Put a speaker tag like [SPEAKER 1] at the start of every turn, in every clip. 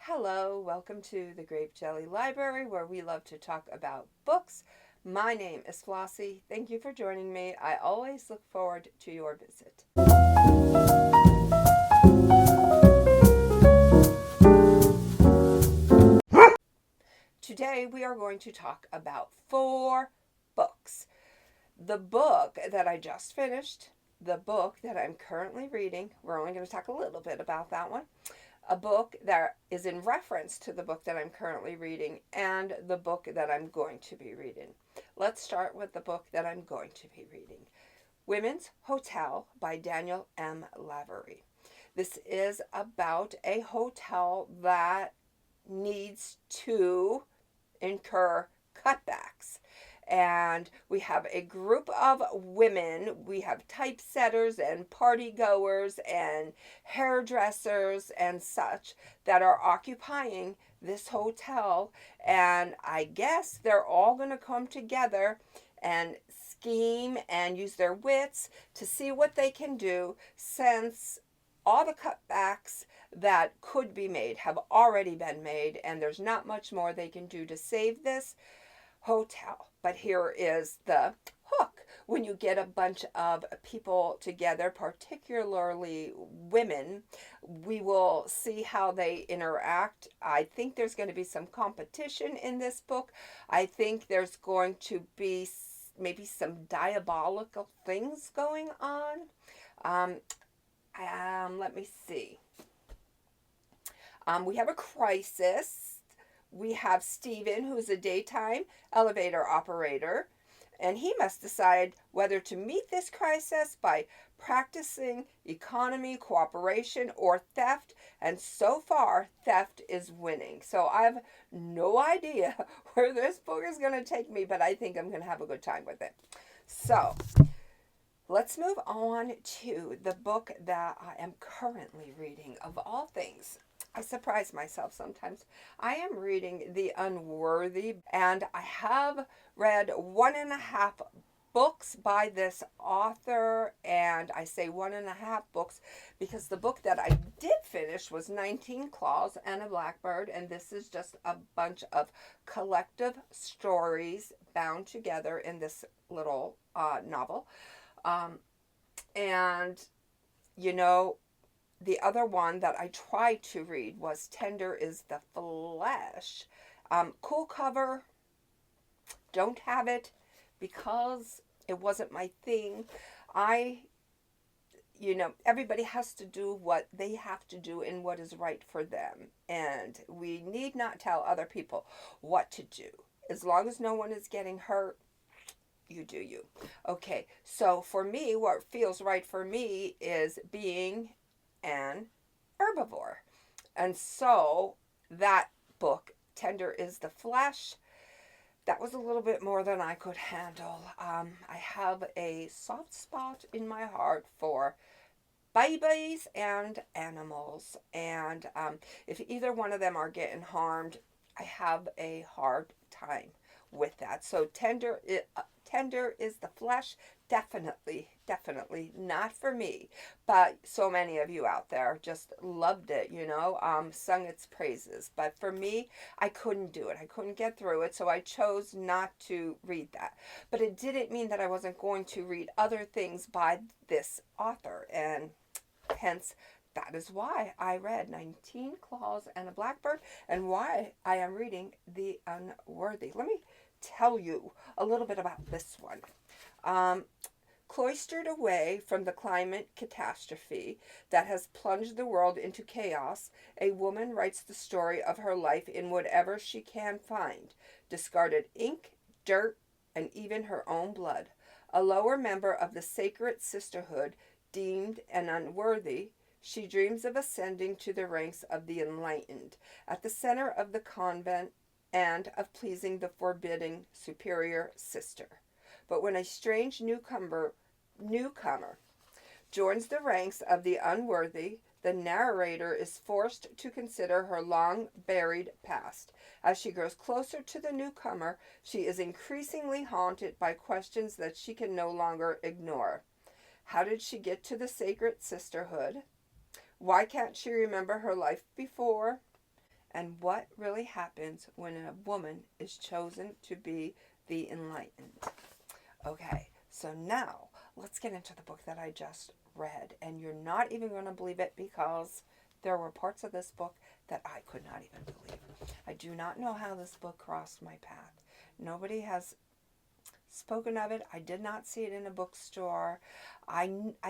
[SPEAKER 1] Hello, welcome to the Grape Jelly Library where we love to talk about books. My name is Flossie. Thank you for joining me. I always look forward to your visit. Today we are going to talk about 4 books. The book that I just finished, the book that I'm currently reading, we're only going to talk a little bit about that one, a book that is in reference to the book that I'm currently reading, and the book that I'm going to be reading. Let's start with the book that I'm going to be reading. Women's Hotel by Daniel M. Lavery. This is about a hotel that needs to incur cutbacks. And we have a group of women. We have typesetters and party goers and hairdressers and such that are occupying this hotel. And I guess they're all going to come together and scheme and use their wits to see what they can do, since all the cutbacks that could be made have already been made, and there's not much more they can do to save this hotel. But here is the hook. When you get a bunch of people together, particularly women, we will see how they interact. I think there's going to be some competition in this book. I think there's going to be maybe some diabolical things going on. Let me see. We have a crisis. We have Stephen, who's a daytime elevator operator, and he must decide whether to meet this crisis by practicing economy, cooperation, or theft. And so far, theft is winning. So I have no idea where this book is going to take me, but I think I'm going to have a good time with it. So let's move on to the book that I am currently reading. Of all things, I surprise myself sometimes. I am reading The Unworthy, and I have read 1.5 books by this author. And I say 1.5 books because the book that I did finish was 19 Claws and a Blackbird, and this is just a bunch of collective stories bound together in this little novel. And, you know, the other one that I tried to read was Tender is the Flesh. Cool cover. Don't have it because it wasn't my thing. Everybody has to do what they have to do and what is right for them. And we need not tell other people what to do. As long as no one is getting hurt, you do you. Okay, so for me, what feels right for me is being an herbivore. And so that book, Tender is the Flesh, that was a little bit more than I could handle. I have a soft spot in my heart for babies and animals. And if either one of them are getting harmed, I have a hard time with that. So Tender is the Flesh. Definitely not for me. But so many of you out there just loved it, sung its praises. But for me, I couldn't do it. I couldn't get through it, so I chose not to read that. But it didn't mean that I wasn't going to read other things by this author, and hence that is why I read 19 Claws and a Blackbird, and why I am reading The Unworthy. Let me tell you a little bit about this one. Cloistered away from the climate catastrophe that has plunged the world into chaos, a woman writes the story of her life in whatever she can find: discarded ink, dirt, and even her own blood. A lower member of the sacred sisterhood, deemed an unworthy, she dreams of ascending to the ranks of the enlightened, at the center of the convent, and of pleasing the forbidding superior sister. But when a strange newcomer joins the ranks of the unworthy, the narrator is forced to consider her long-buried past. As she grows closer to the newcomer, she is increasingly haunted by questions that she can no longer ignore. How did she get to the sacred sisterhood? Why can't she remember her life before? and what really happens when a woman is chosen to be the enlightened. Okay, so now let's get into the book that I just read, and you're not even going to believe it because there were parts of this book that I could not even believe. I do not know how this book crossed my path. Nobody has spoken of it. I did not see it in a bookstore. I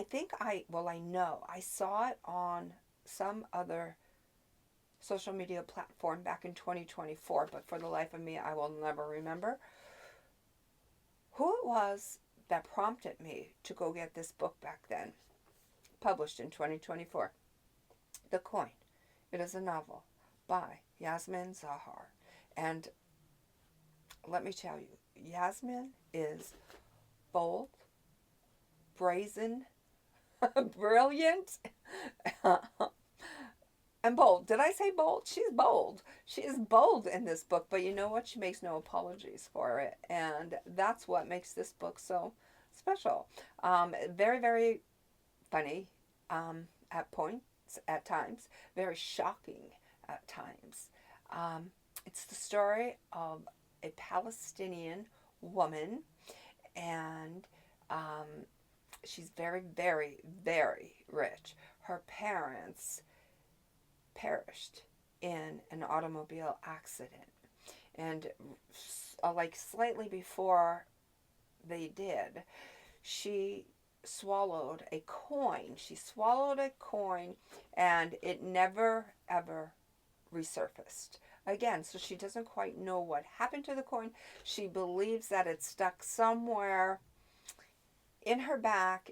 [SPEAKER 1] think I know I saw it on some other social media platform back in 2024, but for the life of me, I will never remember who it was that prompted me to go get this book back then, published in 2024. The Coin. It is a novel by Yasmin Zaher. And let me tell you, Yasmin is bold, brazen, brilliant, and bold. Did I say bold? She's bold. She is bold in this book, but you know what? She makes no apologies for it. And that's what makes this book so special. Very, very funny at points, at times, very shocking at times. It's the story of a Palestinian woman, and she's very, very, very rich. Her parents perished in an automobile accident, and like slightly before they did, she swallowed a coin. She swallowed a coin, and it never ever resurfaced again. So she doesn't quite know what happened to the coin. She believes that it's stuck somewhere in her back,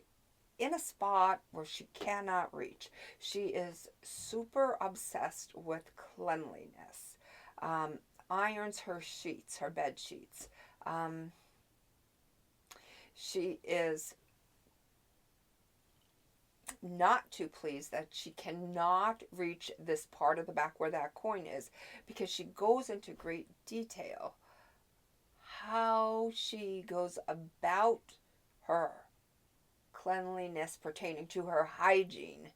[SPEAKER 1] in a spot where she cannot reach. She is super obsessed with cleanliness. Irons her sheets, her bed sheets. She is not too pleased that she cannot reach this part of the back where that coin is, because she goes into great detail how she goes about her cleanliness pertaining to her hygiene.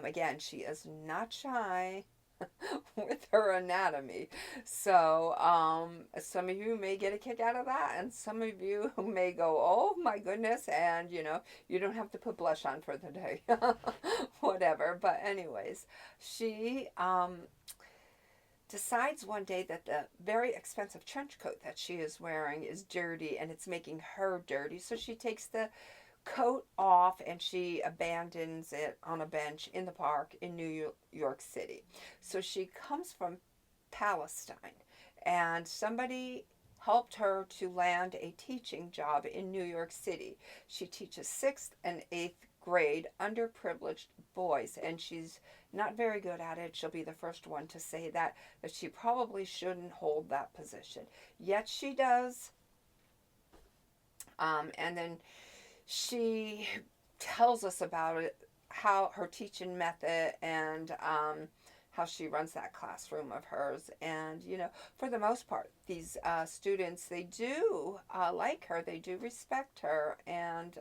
[SPEAKER 1] Again, she is not shy with her anatomy. So, some of you may get a kick out of that, and some of you may go, oh my goodness, and you don't have to put blush on for the day. Whatever. But, anyways, she decides one day that the very expensive trench coat that she is wearing is dirty and it's making her dirty. So, she takes the coat off and she abandons it on a bench in the park in New York City. So she comes from Palestine, and somebody helped her to land a teaching job in New York City. She teaches 6th and 8th grade underprivileged boys, and she's not very good at it. She'll be the first one to say that she probably shouldn't hold that position. Yet she does. And then she tells us about it, how her teaching method, and how she runs that classroom of hers. And for the most part, these students, they do like her, they do respect her, and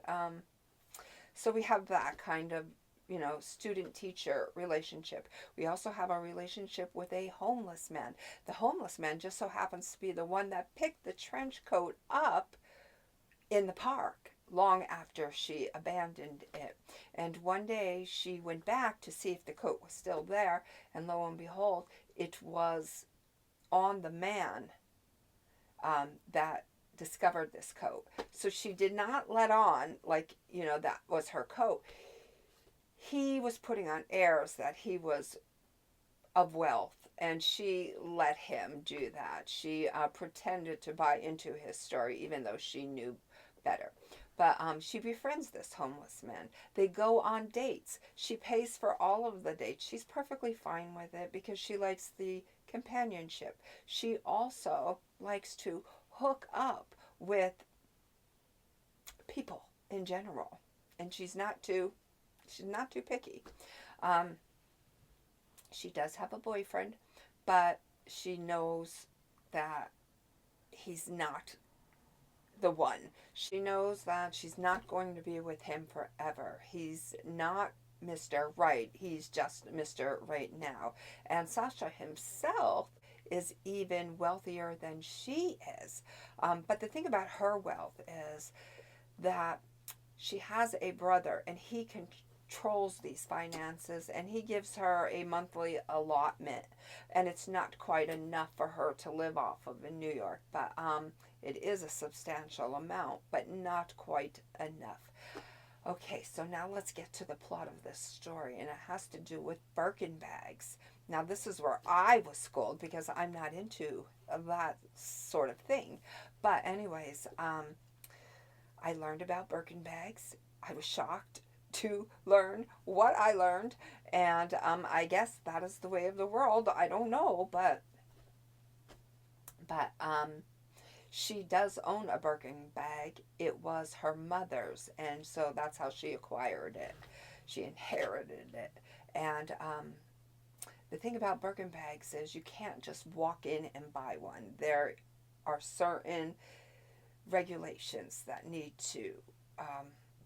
[SPEAKER 1] so we have that kind of student-teacher relationship. We also have a relationship with a homeless man. The homeless man just so happens to be the one that picked the trench coat up in the park long after she abandoned it. And one day she went back to see if the coat was still there, and lo and behold, it was on the man that discovered this coat. So she did not let on like, that was her coat. He was putting on airs that he was of wealth, and she let him do that. She pretended to buy into his story, even though she knew better. But she befriends this homeless man. They go on dates. She pays for all of the dates. She's perfectly fine with it because she likes the companionship. She also likes to hook up with people in general, and she's not too picky. She does have a boyfriend, but she knows that he's not the one. She knows that she's not going to be with him forever. He's not Mr. Right. He's just Mr. Right now. And Sasha himself is even wealthier than she is. But the thing about her wealth is that she has a brother and he controls these finances and he gives her a monthly allotment, and it's not quite enough for her to live off of in New York, but it is a substantial amount, but not quite enough. Okay, so now let's get to the plot of this story, and it has to do with Birkin bags. Now, this is where I was schooled because I'm not into that sort of thing. But, anyways, I learned about Birkin bags. I was shocked to learn what I learned, and I guess that is the way of the world. I don't know, but she does own a Birkin bag. It was her mother's, and so that's how she acquired it. She inherited it, and the thing about Birkin bags is you can't just walk in and buy one. There are certain regulations that need to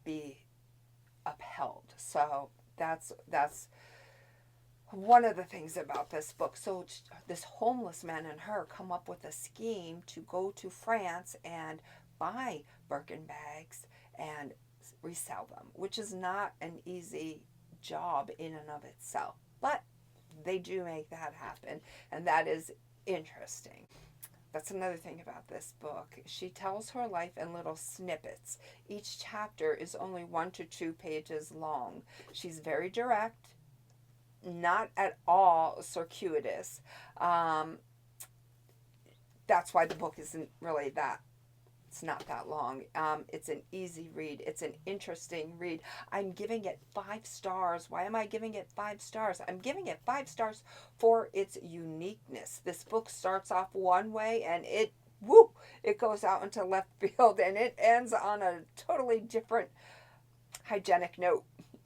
[SPEAKER 1] be upheld. So that's one of the things about this book. So this homeless man and her come up with a scheme to go to France and buy Birkin bags and resell them, which is not an easy job in and of itself. But they do make that happen, and that is interesting. That's another thing about this book. She tells her life in little snippets. Each chapter is only 1 to 2 pages long. She's very direct, not at all circuitous. That's why the book isn't really that. It's not that long. It's an easy read. It's an interesting read. I'm giving it 5 stars. Why am I giving it 5 stars? I'm giving it 5 stars for its uniqueness. This book starts off one way and it goes out into left field and it ends on a totally different hygienic note.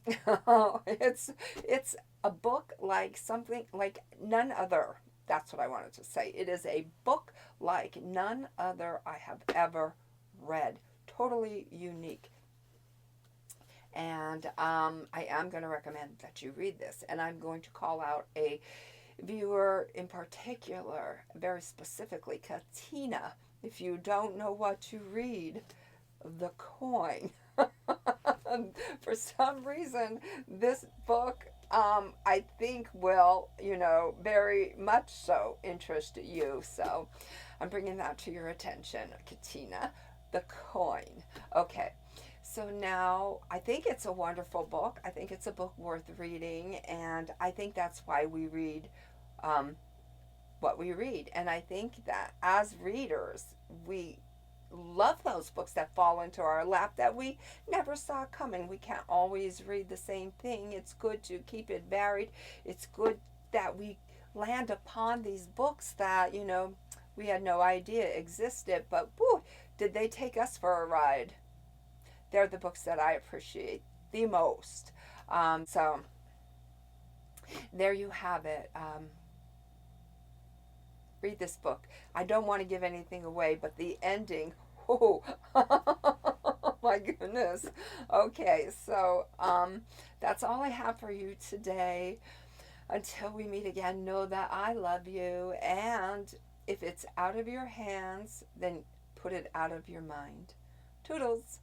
[SPEAKER 1] It's a book like something like none other. That's what I wanted to say. It is a book like none other I have ever read. Totally unique. And I am going to recommend that you read this. And I'm going to call out a viewer in particular, very specifically, Katina. If you don't know what to read, The Coin. For some reason, this book I think will, very much so interest you. So I'm bringing that to your attention, Katina. The Coin. Okay. So now I think it's a wonderful book. I think it's a book worth reading, and I think that's why we read what we read. And I think that as readers, we love those books that fall into our lap that we never saw coming. We can't always read the same thing. It's good to keep it varied. It's good that we land upon these books that, we had no idea existed, but whew, did they take us for a ride? They're the books that I appreciate the most. So there you have it. Read this book. I don't want to give anything away, but the ending, oh, my goodness. Okay, so that's all I have for you today. Until we meet again, know that I love you, and if it's out of your hands, then put it out of your mind. Toodles.